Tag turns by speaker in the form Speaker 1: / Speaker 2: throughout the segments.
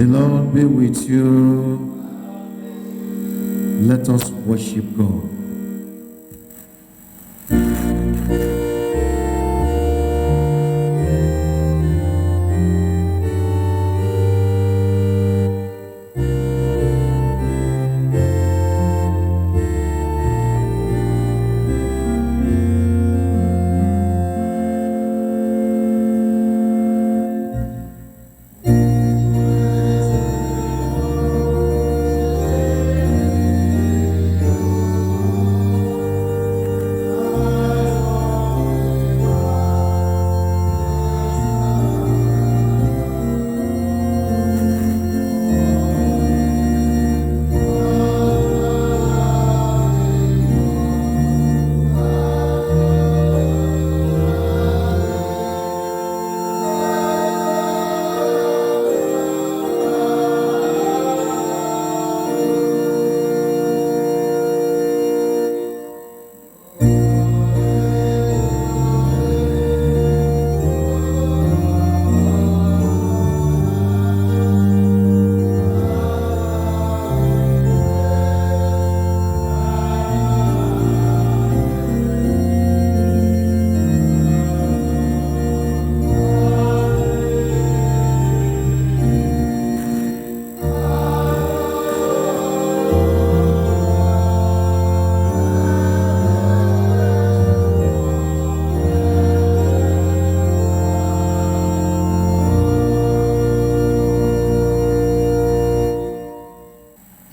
Speaker 1: The Lord be with you. Let us worship God.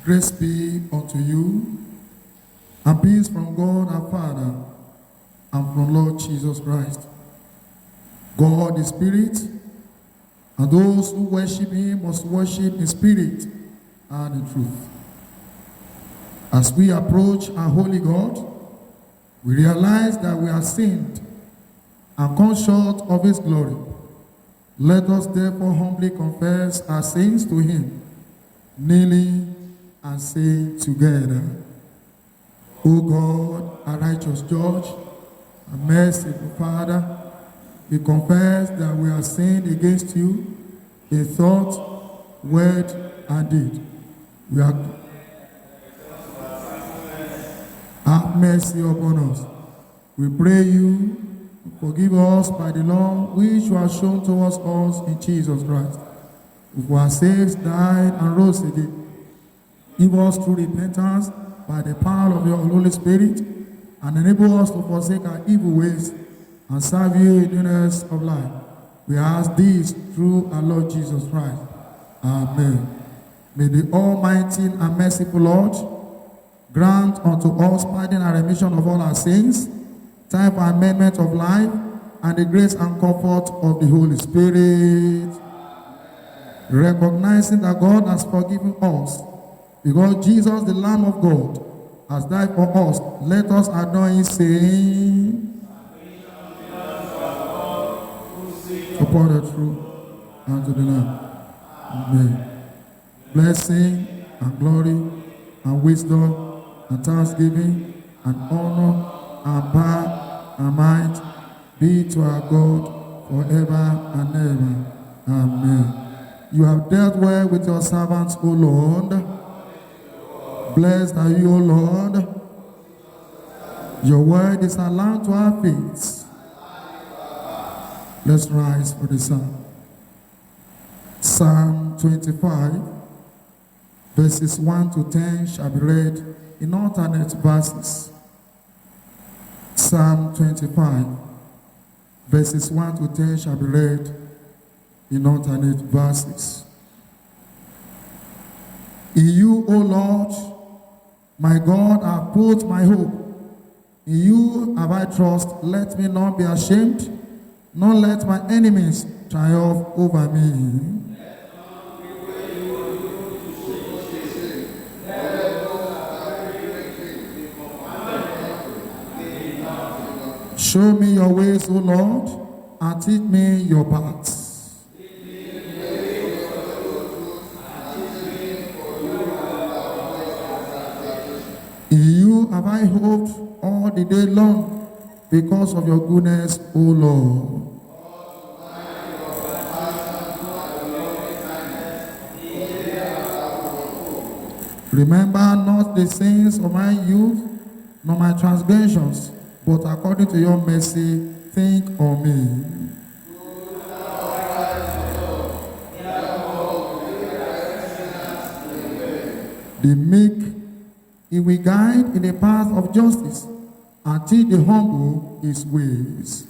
Speaker 2: Grace be unto you, and peace from God our Father, and from Lord Jesus Christ. God is spirit, and those who worship him must worship in spirit and in truth. As we approach our holy God, we realize that we are sinned and come short of his glory. Let us therefore humbly confess our sins to him, kneeling and say together, O God, our righteous judge, and merciful Father, we confess that we have sinned against you in thought, word, and deed. We have mercy upon us. We pray you, forgive us by the love which you have shown towards us in Jesus Christ, who our saints died and rose again. Give us through repentance by the power of your Holy Spirit, and enable us to forsake our evil ways and serve you in newness of life. We ask this through our Lord Jesus Christ. Amen. May the Almighty and merciful Lord grant unto us pardon and remission of all our sins, time for amendment of life, and the grace and comfort of the Holy Spirit. Recognizing that God has forgiven us, because Jesus, the Lamb of God, has died for us, let us adore him, saying, upon the truth and to the Lamb. Amen. Blessing and glory and wisdom and thanksgiving and honor and power and might be to our God forever and ever. Amen. You have dealt well with your servants, O Lord. Blessed are you, O Lord. Your word is a lamp to our feet. Let's rise for the psalm. Psalm 25, verses 1 to 10 shall be read in alternate verses. Psalm 25, verses 1 to 10 shall be read in alternate verses. In you, O Lord, my God, I have put my hope. In you have I trust. Let me not be ashamed, nor let my enemies triumph over me. Show me your ways, O Lord, and teach me your paths. In you have I hoped all the day long, because of your goodness, O Lord. Remember not the sins of my youth, nor my transgressions, but according to your mercy, think on me. The meek he will guide in the path of justice, and teach the humble his ways.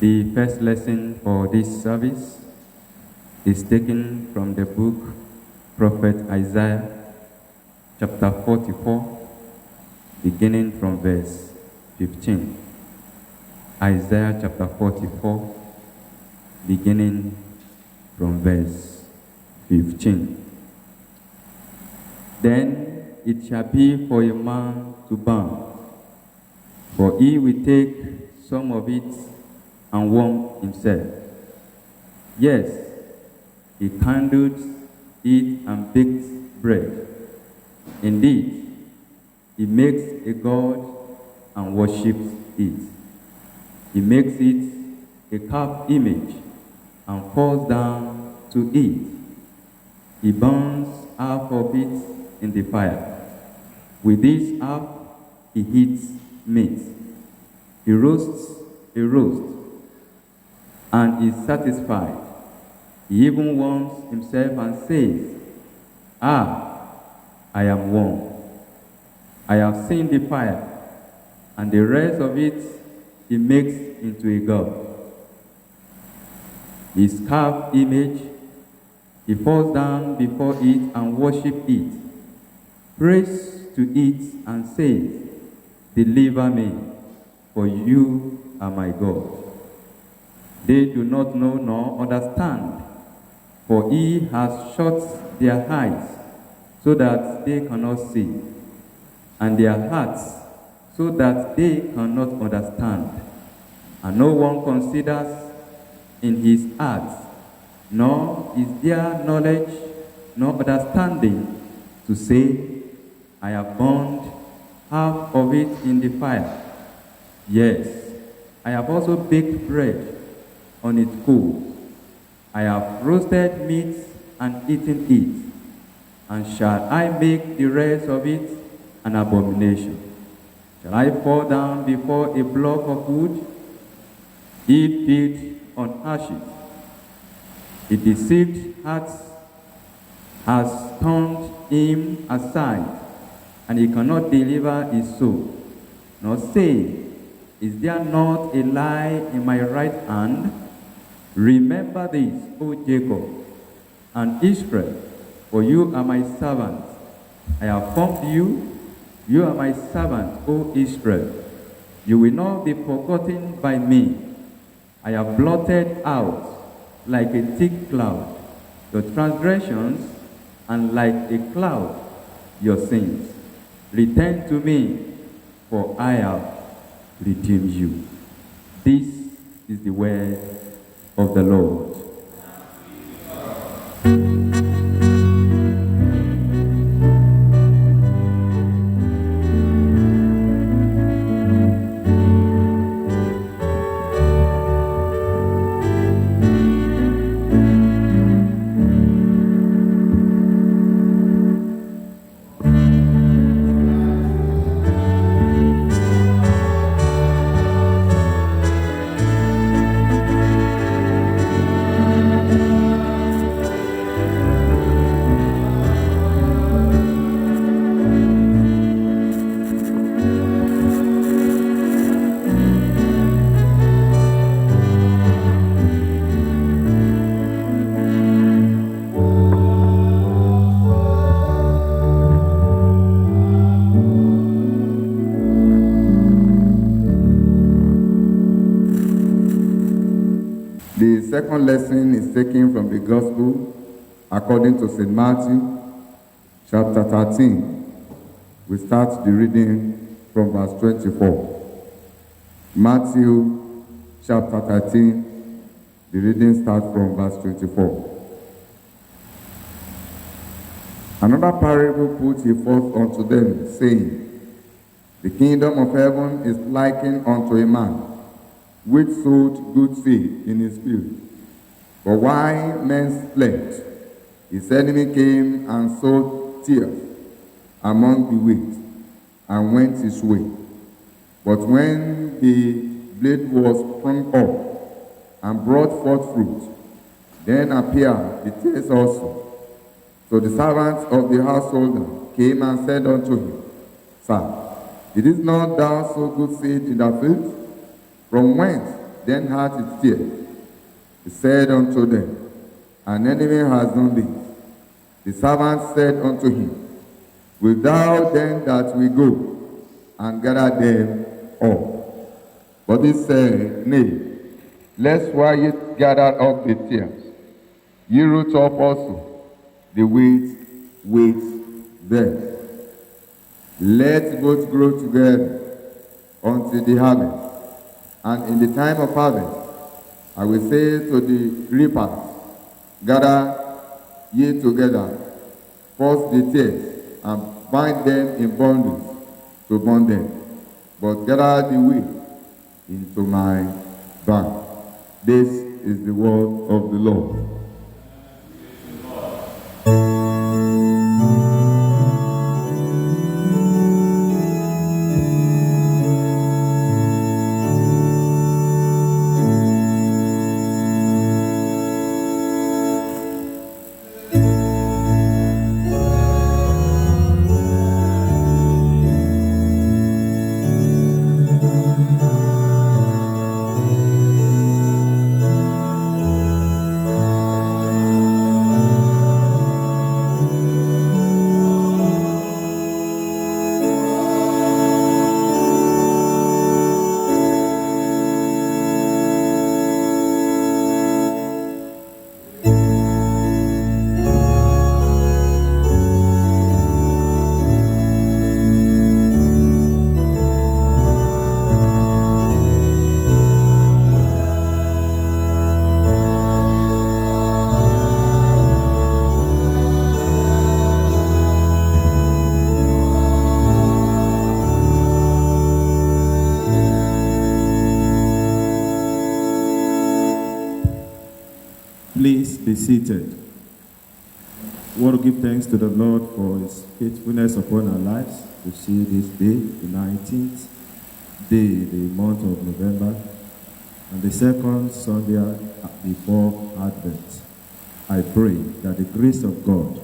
Speaker 3: The first lesson for this service is taken from the book Prophet Isaiah, chapter 44, beginning from verse 15. Isaiah chapter 44, beginning from verse 15. Then it shall be for a man to burn, for he will take some of it and warm himself. Yes, he kindled it and baked bread. Indeed, he makes a god and worships it. He makes it a carved image and falls down to it. He burns half of it in the fire. With this half, he heats meat. He roasts a roast and is satisfied. He even warms himself and says, "Ah, I am warm. I have seen the fire," and the rest of it he makes into a god. His carved image, he falls down before it and worships it, prays to it and says, "Deliver me, for you are my God." They do not know nor understand, for he has shut their eyes so that they cannot see, and their hearts so that they cannot understand. And no one considers in his heart, nor is there knowledge nor understanding to say, "I have burned half of it in the fire. Yes, I have also baked bread on its coals. I have roasted meat and eaten it, and shall I make the rest of it an abomination? Shall I fall down before a block of wood? He feeds on ashes. A deceived heart has turned him aside, and he cannot deliver his soul, nor say, "Is there not a lie in my right hand?" Remember this, O Jacob and Israel, for you are my servant. I have formed you. You are my servant, O Israel. You will not be forgotten by me. I have blotted out like a thick cloud your transgressions, and like a cloud your sins. Return to me, for I have redeemed you. This is the word of the Lord.
Speaker 4: second lesson is taken from the Gospel according to St. Matthew, chapter 13. We start the reading from verse 24. Matthew, chapter 13, the reading starts from verse 24. Another parable put he forth unto them, saying, The kingdom of heaven is likened unto a man, which sowed good seed in his field. But while men slept, his enemy came and sowed tares among the wheat, and went his way. But when the blade was sprung up and brought forth fruit, then appeared the tares also. So the servants of the householder came and said unto him, Sir, didst not thou sow good seed in thy field? From whence then hath it tares? He said unto them, An enemy has done this. The servants said unto him, Wilt thou then that we go and gather them up? But he said, Nay, lest while ye gather up the tares, ye root up also the wheat with them. Let both grow together until the harvest. And in the time of harvest, I will say to the reapers, Gather ye together, first the tares, and bind them in bundles to burn them, but gather the wheat into my barn. This is the word of the Lord.
Speaker 1: Please be seated. We want to give thanks to the Lord for his faithfulness upon our lives to see this day, the 19th day, the month of November, and the second Sunday before Advent. I pray that the grace of God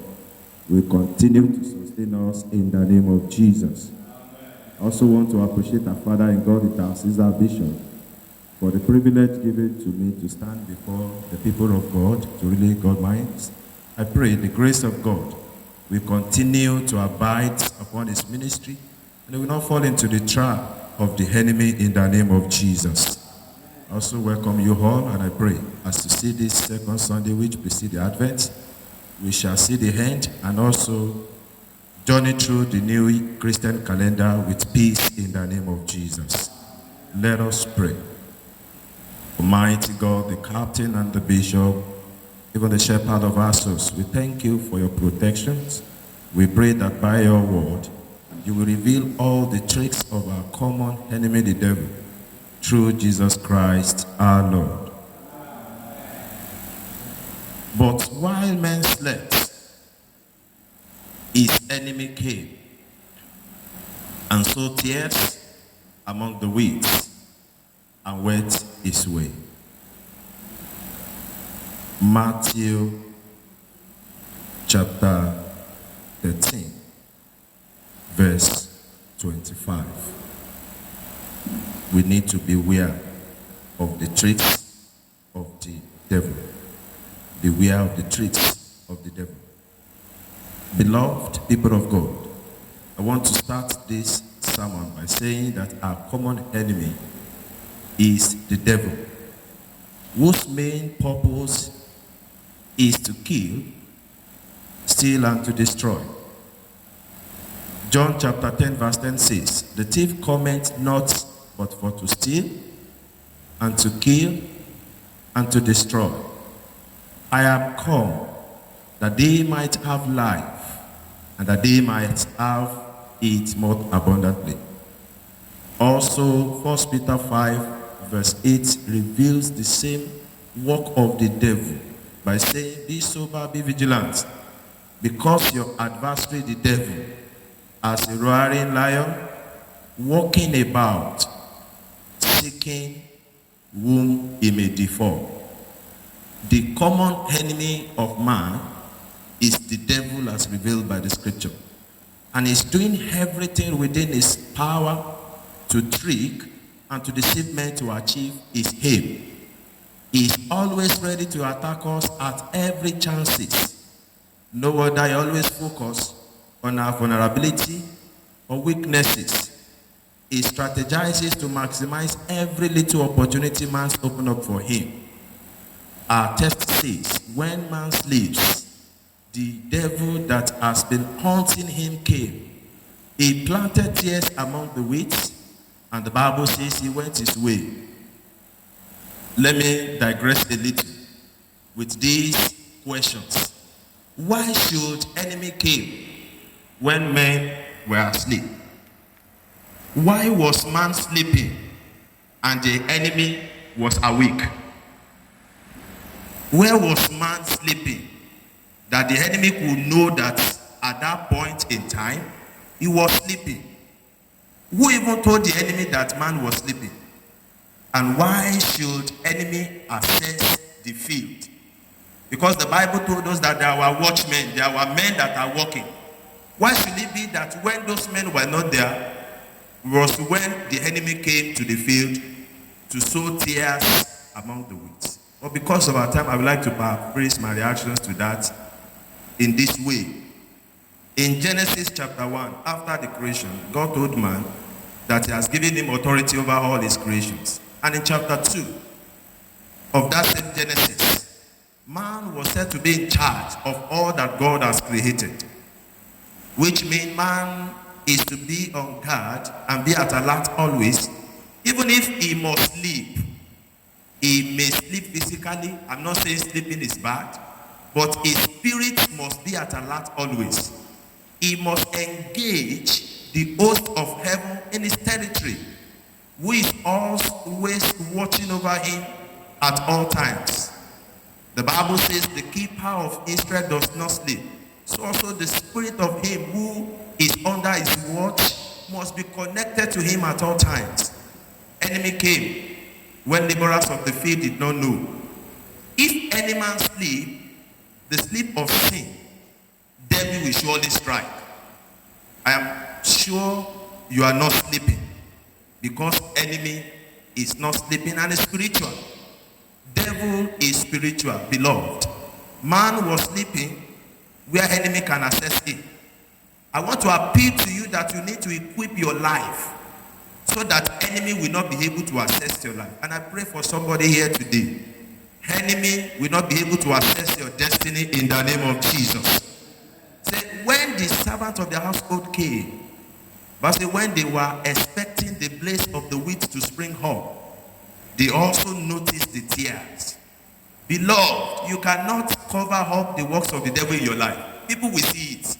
Speaker 1: will continue to sustain us in the name of Jesus. I also want to appreciate our Father in God, the Diocese, our Bishop, for the privilege given to me to stand before the people of God to relay God's minds. I pray the grace of God will continue to abide upon his ministry, and it will not fall into the trap of the enemy in the name of Jesus. I also welcome you all, and I pray as to see this second Sunday which precedes the Advent, we shall see the end and also journey through the new Christian calendar with peace in the name of Jesus. Let us pray. Almighty God, the captain and the bishop, even the shepherd of our souls, we thank you for your protections. We pray that by your word, you will reveal all the tricks of our common enemy, the devil, through Jesus Christ our Lord. But while men slept, his enemy came and sowed tares among the weeds and went his way. Matthew chapter 13, verse 25. We need to beware of the tricks of the devil. Beware of the tricks of the devil. Beloved people of God, I want to start this sermon by saying that our common enemy is the devil. whose main purpose is to kill, steal, and to destroy. John chapter 10 verse 10 says, "The thief cometh not but for to steal, and to kill, and to destroy. I am come that they might have life, and that they might have it more abundantly." Also, 1 Peter 5 verse 8 reveals the same work of the devil by saying, "Be sober, be vigilant, because your adversary the devil, as a roaring lion, walking about, seeking whom he may devour." The common enemy of man is the devil as revealed by the scripture. And he's doing everything within his power to trick and to deceive men to achieve his aim. He's always ready to attack us at every chances. No wonder he always focus on our vulnerability or weaknesses. He strategizes to maximize every little opportunity man's open up for him. Our text says, when man sleeps, the devil that has been haunting him came. He planted tares among the wheat, and the Bible says he went his way. Let me digress a little with these questions. Why should enemy kill when men were asleep? Why was man sleeping and the enemy was awake? Where was man sleeping that the enemy could know that at that point in time he was sleeping? Who even told the enemy that man was sleeping? And why should enemy assess the field? Because the Bible told us that there were watchmen, there were men that are walking. Why should it be that when those men were not there, was when the enemy came to the field to sow tares among the wheat? But because of our time, I would like to paraphrase my reactions to that in this way. In Genesis chapter 1, after the creation, God told man that he has given him authority over all his creations. And in chapter 2 of that same Genesis, man was said to be in charge of all that God has created. Which means man is to be on guard and be at alert always. Even if he must sleep, he may sleep physically. I'm not saying sleeping is bad, but his spirit must be at alert always. He must engage the host of heaven in his territory, who is always watching over him at all times. The Bible says the keeper of Israel does not sleep. So also the spirit of him who is under his watch must be connected to him at all times. Enemy came when laborers of the field did not know. If any man sleep, the sleep of sin, devil will surely strike. I am sure you are not sleeping, because enemy is not sleeping and is spiritual. Devil is spiritual, beloved. Man was sleeping where enemy can access him. I want to appeal to you that you need to equip your life so that enemy will not be able to access your life. And I pray for somebody here today. Enemy will not be able to access your destiny in the name of Jesus. Say, when the servant of the household came, but say when they were expecting the blaze of the wheat to spring up, they also noticed the tears. Beloved, you cannot cover up the works of the devil in your life. People will see it.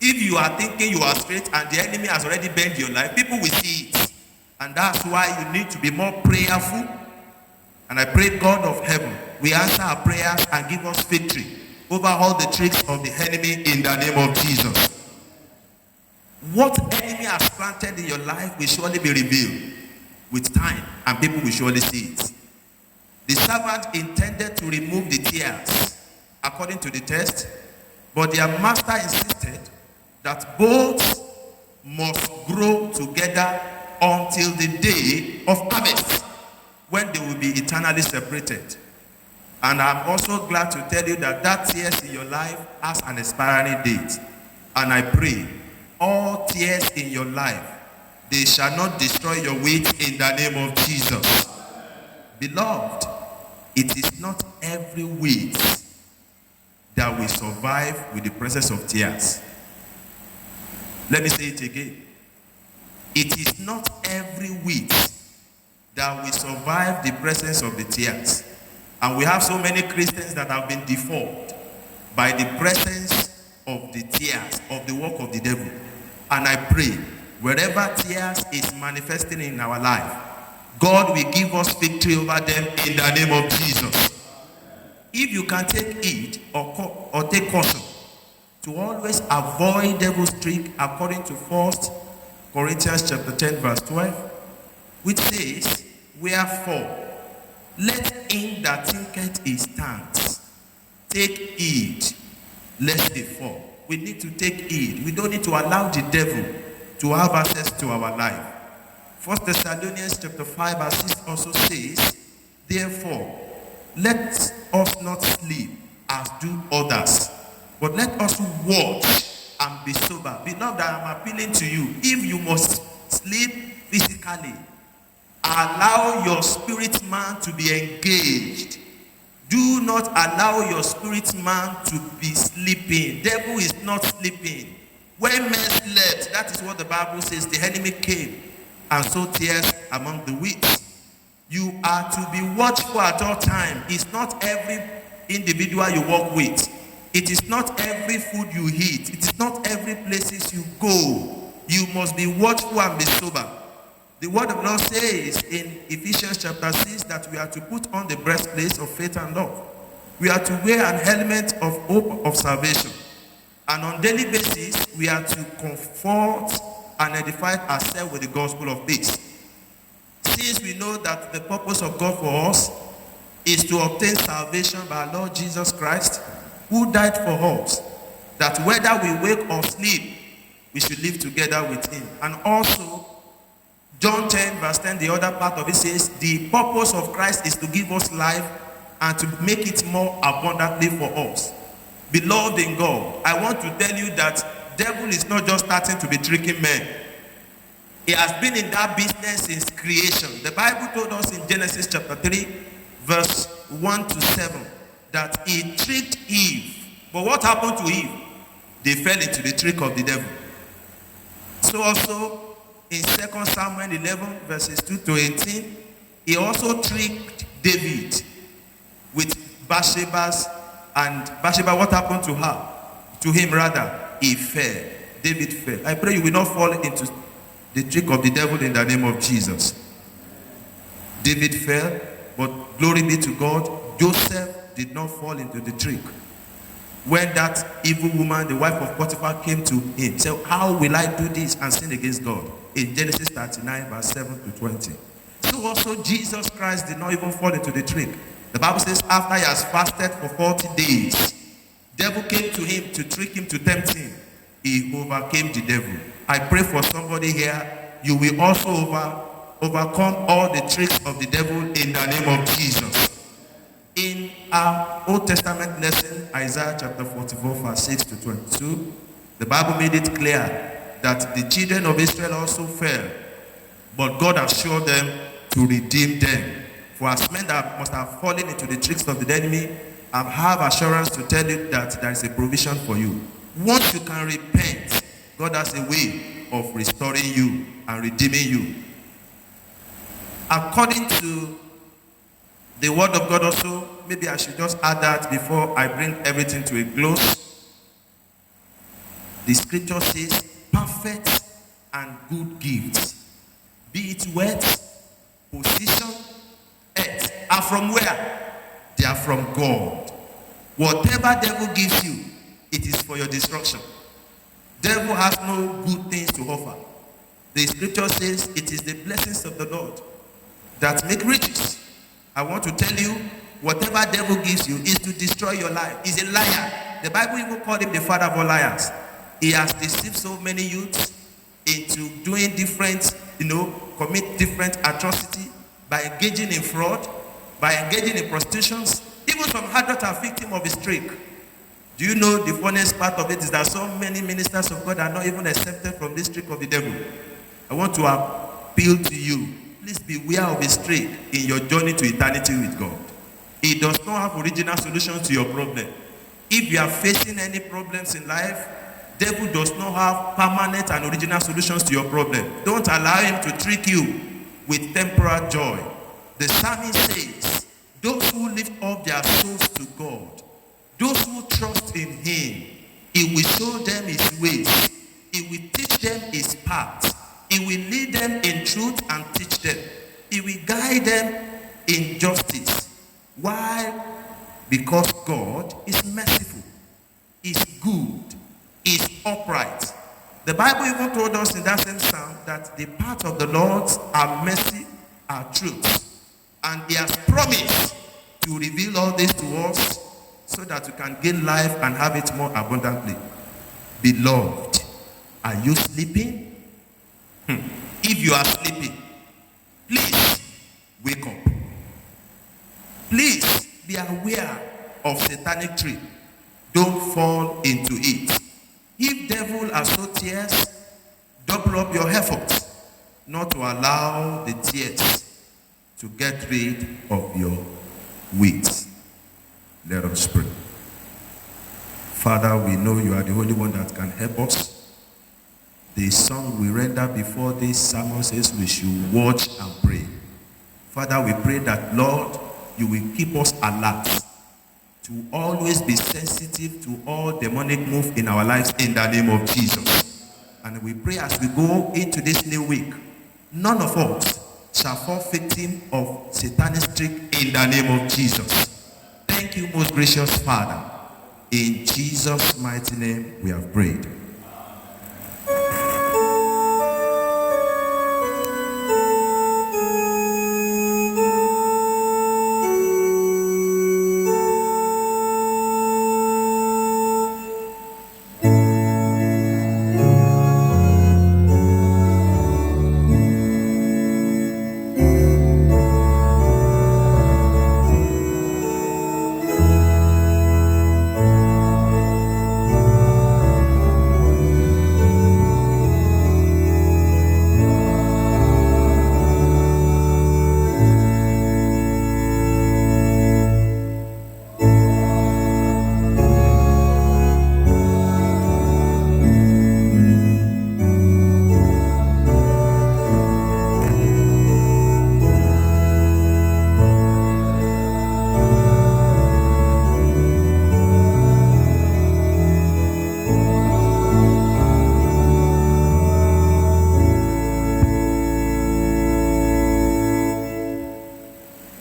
Speaker 1: If you are thinking you are straight and the enemy has already bent your life, people will see it. And that's why you need to be more prayerful. And I pray God of heaven will answer our prayers and give us victory over all the tricks of the enemy in the name of Jesus. What enemy has planted in your life will surely be revealed with time, and people will surely see it. The servant intended to remove the tears according to the test, but their master insisted that both must grow together until the day of harvest, when they will be eternally separated. And I'm also glad to tell you that that tears in your life has an expiring date. And I pray all tears in your life, they shall not destroy your wheat in the name of Jesus. Beloved,
Speaker 5: It is not every weight that we survive with the presence of tears. Let me say it again. It is not every weight that we survive the presence of the tears. And we have so many Christians that have been deformed by the presence of the tears, of the work of the devil. And I pray, wherever tears is manifesting in our life, God will give us victory over them in the name of Jesus. If you can take it or take caution to always avoid devil's trick, according to 1 Corinthians chapter 10 verse 12, which says, wherefore, let him that thinketh he stands take heed lest they fall. We need to take heed. We don't need to allow the devil to have access to our life. 1 Thessalonians chapter 5 verse 6 also says, therefore, let us not sleep as do others, but let us watch and be sober. Beloved, I am appealing to you. If you must sleep physically, allow your spirit man to be engaged. Do not allow your spirit man to be sleeping. Devil is not sleeping. When men slept, that is what the Bible says, the enemy came and sowed tears among the wheat. You are to be watchful at all times. It's not every individual you walk with. It is not every food you eat. It is not every places you go. You must be watchful and be sober. The word of God says in Ephesians chapter 6 that we are to put on the breastplate of faith and love. We are to wear an helmet of hope of salvation. And on a daily basis, we are to comfort and edify ourselves with the gospel of peace. Since we know that the purpose of God for us is to obtain salvation by our Lord Jesus Christ, who died for us, that whether we wake or sleep, we should live together with him. And also, John 10 verse 10, the other part of it says, the purpose of Christ is to give us life and to make it more abundantly for us. Beloved in God, I want to tell you that devil is not just starting to be tricking men. He has been in that business since creation. The Bible told us in Genesis chapter 3, verse 1 to 7, that he tricked Eve. But what happened to Eve? They fell into the trick of the devil. So also, in 2 Samuel 11, verses 2 to 18, he also tricked David with Bathsheba's, and Bathsheba, what happened to her? To him rather, he fell. David fell. I pray you will not fall into the trick of the devil in the name of Jesus. David fell, but glory be to God, Joseph did not fall into the trick. When that evil woman, the wife of Potiphar, came to him, said, how will I do this and sin against God? In Genesis 39, verse 7 to 20. So also Jesus Christ did not even fall into the trick. The Bible says after he has fasted for 40 days, devil came to him to trick him, to tempt him. He overcame the devil. I pray for somebody here, you will also overcome all the tricks of the devil in the name of Jesus. In our Old Testament lesson, Isaiah chapter 44, verse 6 to 22, the Bible made it clear that the children of Israel also fell, but God assured them to redeem them. For as men that must have fallen into the tricks of the enemy, I have assurance to tell you that there is a provision for you. Once you can repent, God has a way of restoring you and redeeming you. According to the word of God also, maybe I should just add that before I bring everything to a close. The scripture says, perfect and good gifts, be it wealth, position, earth, are from where? They are from God. Whatever devil gives you, it is for your destruction. Devil has no good things to offer. The scripture says it is the blessings of the Lord that make riches. I want to tell you, whatever devil gives you is to destroy your life. He's a liar. The Bible even called him the father of all liars. He has deceived so many youths into doing different, commit different atrocity by engaging in fraud, by engaging in prostitutions. Even some adults are victims of his trick. Do you know the funniest part of it is that so many ministers of God are not even exempted from this trick of the devil? I want to appeal to you. Please beware of his trick in your journey to eternity with God. It does not have original solutions to your problem. If you are facing any problems in life, devil does not have permanent and original solutions to your problem. Don't allow him to trick you with temporal joy. The psalmist says, those who lift up their souls to God, those who trust in him, he will show them his ways. He will teach them his paths. He will lead them in truth and teach them. He will guide them in justice. Why? Because God is merciful, is good, is upright. The Bible even told us in that same psalm that the path of the Lord are mercy, are truth. And he has promised to reveal all this to us so that we can gain life and have it more abundantly. Beloved, are you sleeping? If you are sleeping, please wake up. Please be aware of satanic trick. Don't fall into it. If devil has so tears, double up your efforts not to allow the tears to get rid of your wits. Let us pray. Father, we know you are the only one that can help us. The song we render before this sermon says we should watch and pray. Father, we pray that, Lord, you will keep us alert to always be sensitive to all demonic move in our lives in the name of Jesus. And we pray as we go into this new week, none of us shall fall victim of satanic trick in the name of Jesus. Thank you, most gracious Father. In Jesus' mighty name we have prayed.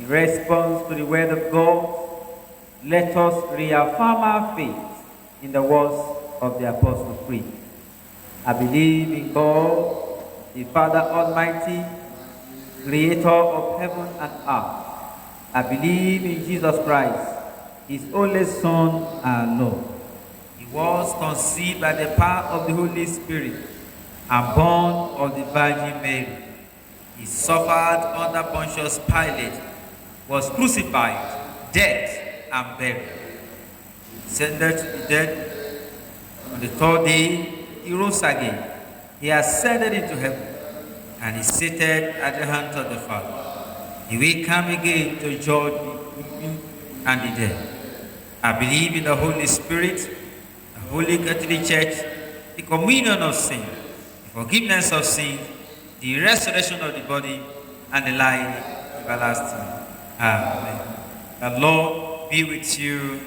Speaker 6: Response to the word of God, let us reaffirm our faith in the words of the Apostle Creed. I believe in God, the Father Almighty, creator of heaven and earth. I believe in Jesus Christ, his only Son and Lord. He was conceived by the power of the Holy Spirit and born of the Virgin Mary. He suffered under Pontius Pilate, was crucified, dead, and buried. He descended to the dead. On the third day, he rose again. He ascended into heaven, and is seated at the hand of the Father. He will come again to judge the living and the dead. I believe in the Holy Spirit, the Holy Catholic Church, the communion of sin, the forgiveness of sin, the resurrection of the body, and the life everlasting. Amen. The Lord be with you.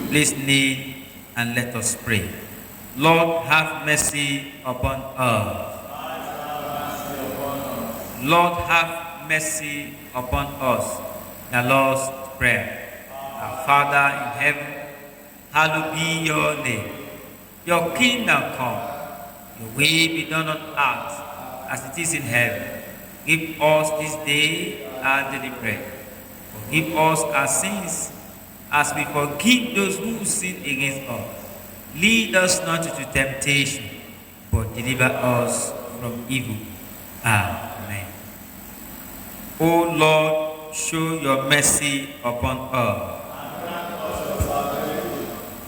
Speaker 6: Please kneel and let us pray. Lord, have mercy upon us. Lord, have mercy upon us. The Lord's Prayer. Our Father in heaven, hallowed be your name. Your kingdom come. Your will be done on earth as it is in heaven. Give us this day our daily bread. Forgive us our sins as we forgive those who sin against us. Lead us not into temptation, but deliver us from evil. Amen. O Lord, show your mercy upon us.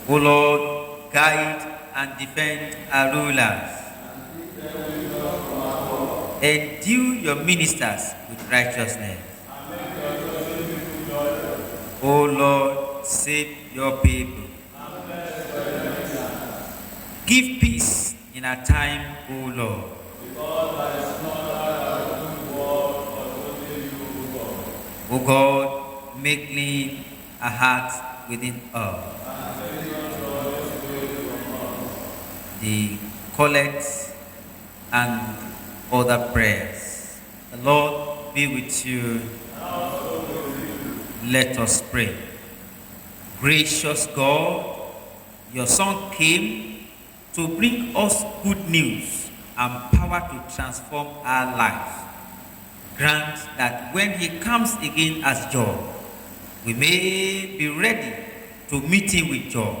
Speaker 6: O Lord, guide and defend our rulers. Endue your ministers with righteousness. O Lord, save your people. Give peace in our time, O Lord. O God, make clean a heart within us. The collect and other prayers. The Lord be with you. Let us pray. Gracious God, your Son came to bring us good news and power to transform our lives. Grant that when he comes again as joy, we may be ready to meet him with joy.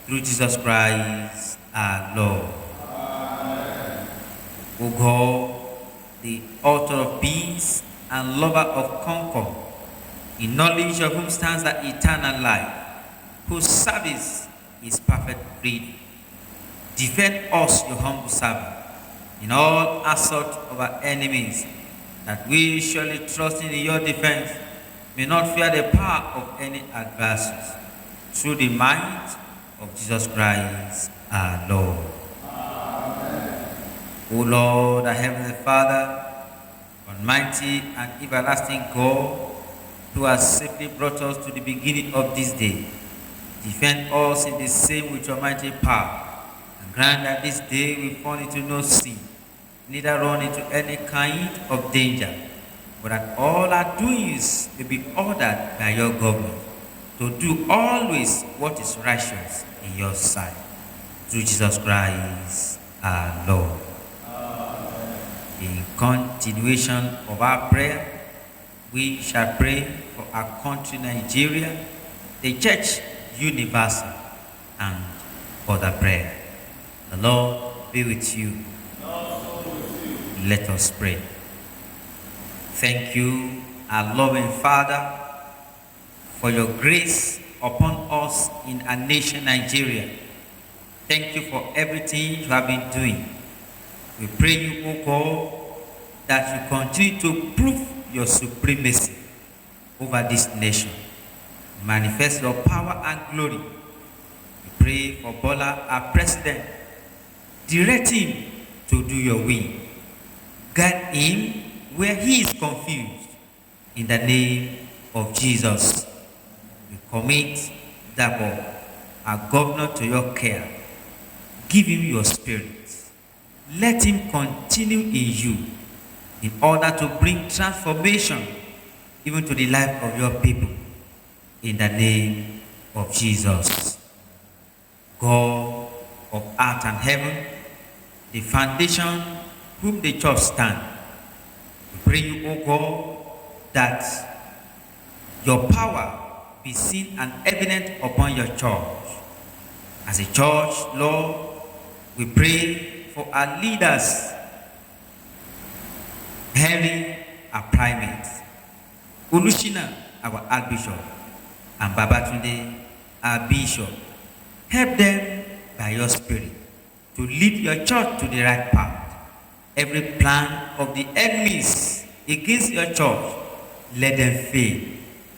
Speaker 6: Through Jesus Christ our Lord. Amen. O God, the author of peace and lover of concord, in knowledge of whom stands the eternal life, whose service is perfect freedom, defend us, your humble servant, in all assault of our enemies, that we surely trusting in your defense may not fear the power of any adversaries, through the might of Jesus Christ our Lord. Amen. O Lord, our heavenly Father, almighty and everlasting God, who has safely brought us to the beginning of this day, defend us in the same with your mighty power, and grant that this day we fall into no sin, neither run into any kind of danger, but that all our doings may be ordered by your government, to do always what is righteous in your sight. Through Jesus Christ our Lord. Amen. In continuation of our prayer, we shall pray for our country Nigeria, the Church Universal, and other prayer. The Lord be with you. Let us pray. Thank you, our loving Father, for your grace upon us in our nation Nigeria. Thank you for everything you have been doing. We pray you, O God, that you continue to prove your supremacy over this nation. Manifest your power and glory. We pray for Bola, our president. Direct him to do your will. Guide him where he is confused. In the name of Jesus, we commit Dabo, our governor, to your care. Give him your spirit. Let him continue in you in order to bring transformation even to the life of your people. In the name of Jesus. God of earth and heaven, the foundation whom the church stand, we pray you, O God, that your power be seen and evident upon your church. As a church, Lord, we pray for our leaders, Henry, our primate, Olushina, our archbishop, and Babatunde, our bishop. Help them by your spirit to lead your church to the right path. Every plan of the enemies against your church, let them fail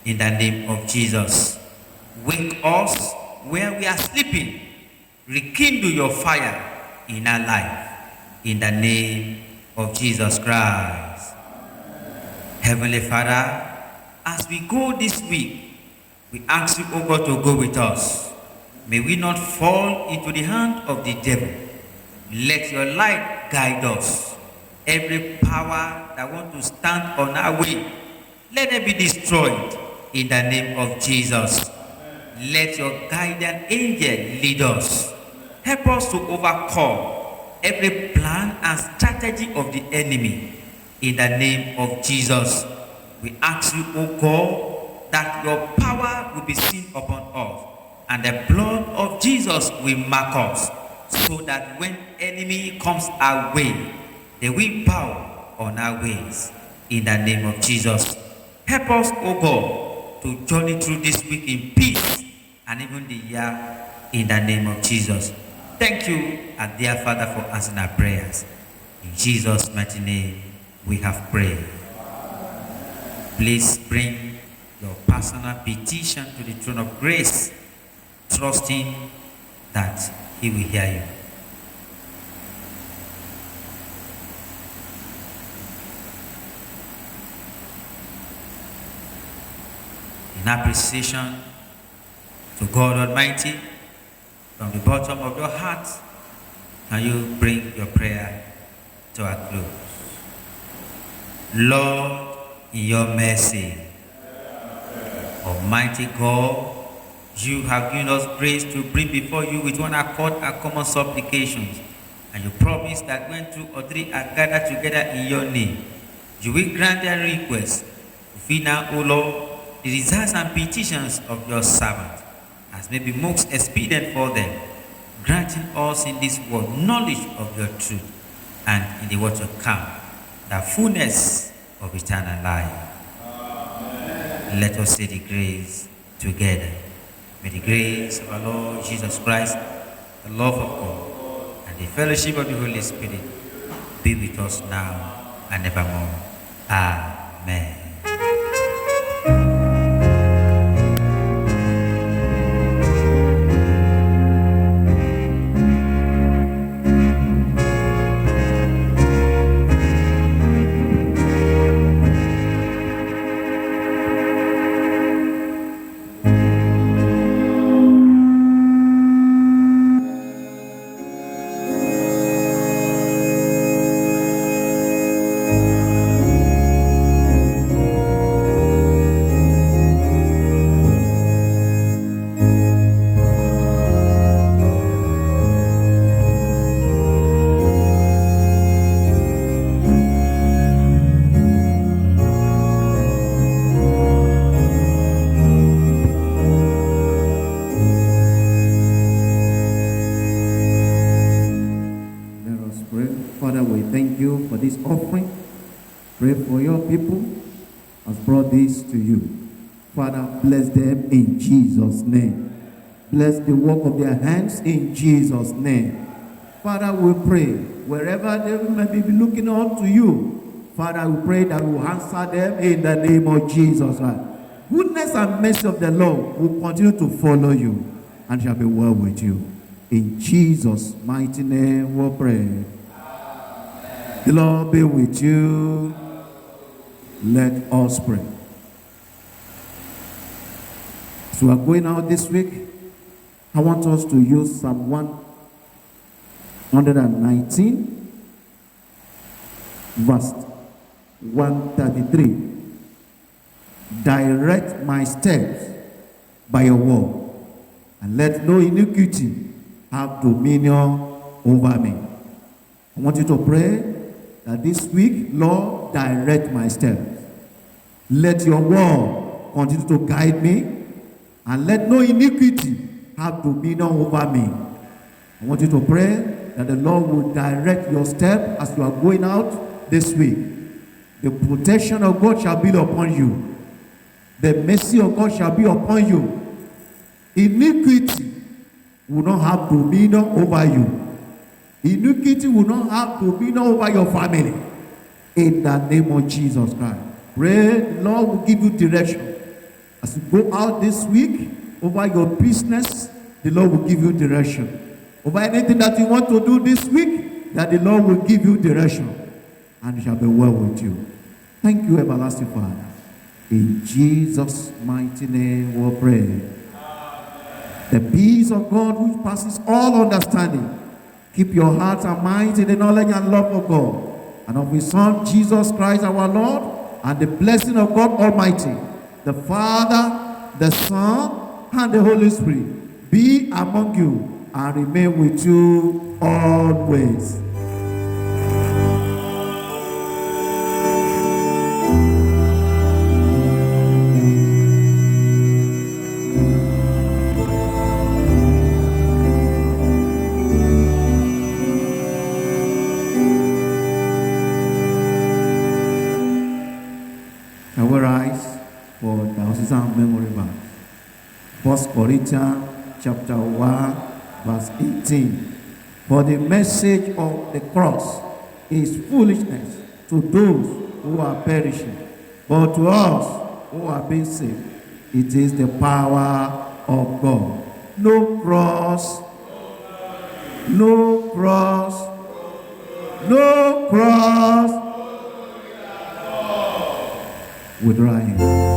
Speaker 6: in the name of Jesus. Wake us where we are sleeping. Rekindle your fire in our life in the name of Jesus Christ. Heavenly Father, as we go this week, we ask you, O God, to go with us. May we not fall into the hand of the devil. Let your light guide us. Every power that wants to stand on our way, let it be destroyed in the name of Jesus. Let your guardian angel lead us. Help us to overcome every plan and strategy of the enemy in the name of Jesus. We ask you, O God, that your power will be seen upon us and the blood of Jesus will mark us, so that when enemy comes our way, they will bow on our ways in the name of Jesus. Help us, O God, to journey through this week in peace and even the year in the name of Jesus. Thank you, our dear Father, for answering our prayers. In Jesus' mighty name, we have prayed. Please bring your personal petition to the throne of grace, trusting that He will hear you. In appreciation to God Almighty, from the bottom of your heart, can you bring your prayer to a close? Lord, in your mercy, Almighty God, you have given us grace to bring before you with one accord our common supplications. And you promise that when 2 or 3 are gathered together in your name, you will grant their requests. Fulfill now, O Lord, the desires and petitions of your servant, as may be most expedient for them, granting us in this world knowledge of your truth, and in the world to come, the fullness of eternal life. Amen. Let us say the grace together. May the grace of our Lord Jesus Christ, the love of God, and the fellowship of the Holy Spirit be with us now and evermore. Amen.
Speaker 7: Pray for your people has brought this to you. Father, bless them in Jesus' name. Bless the work of their hands in Jesus' name. Father, we pray, wherever they may be looking up to you, Father, we pray that you answer them in the name of Jesus. Goodness and mercy of the Lord will continue to follow you and shall be well with you. In Jesus' mighty name we pray. The Lord be with you. Let us pray. So we are going out this week. I want us to use Psalm 119, verse 133. Direct my steps by your word, and let no iniquity have dominion over me. I want you to pray that this week, Lord, direct my steps. Let your word continue to guide me, and let no iniquity have dominion over me. I want you to pray that the Lord will direct your step as you are going out this week. The protection of God shall be upon you. The mercy of God shall be upon you. Iniquity will not have dominion over you. Iniquity will not have dominion over your family. In the name of Jesus Christ. Pray, the Lord will give you direction. As you go out this week, over your business, the Lord will give you direction. Over anything that you want to do this week, that the Lord will give you direction. And it shall be well with you. Thank you, everlasting Father. In Jesus' mighty name we pray. The peace of God which passes all understanding, keep your hearts and minds in the knowledge and love of God, and of His Son, Jesus Christ our Lord, and the blessing of God Almighty, the Father, the Son, and the Holy Spirit, be among you and remain with you always. Can we rise for Diocese memory verse? 1 Corinthians chapter 1, verse 18. For the message of the cross is foolishness to those who are perishing, but to us who are being saved. It is the power of God. No cross, no cross, no cross. Withdraw him.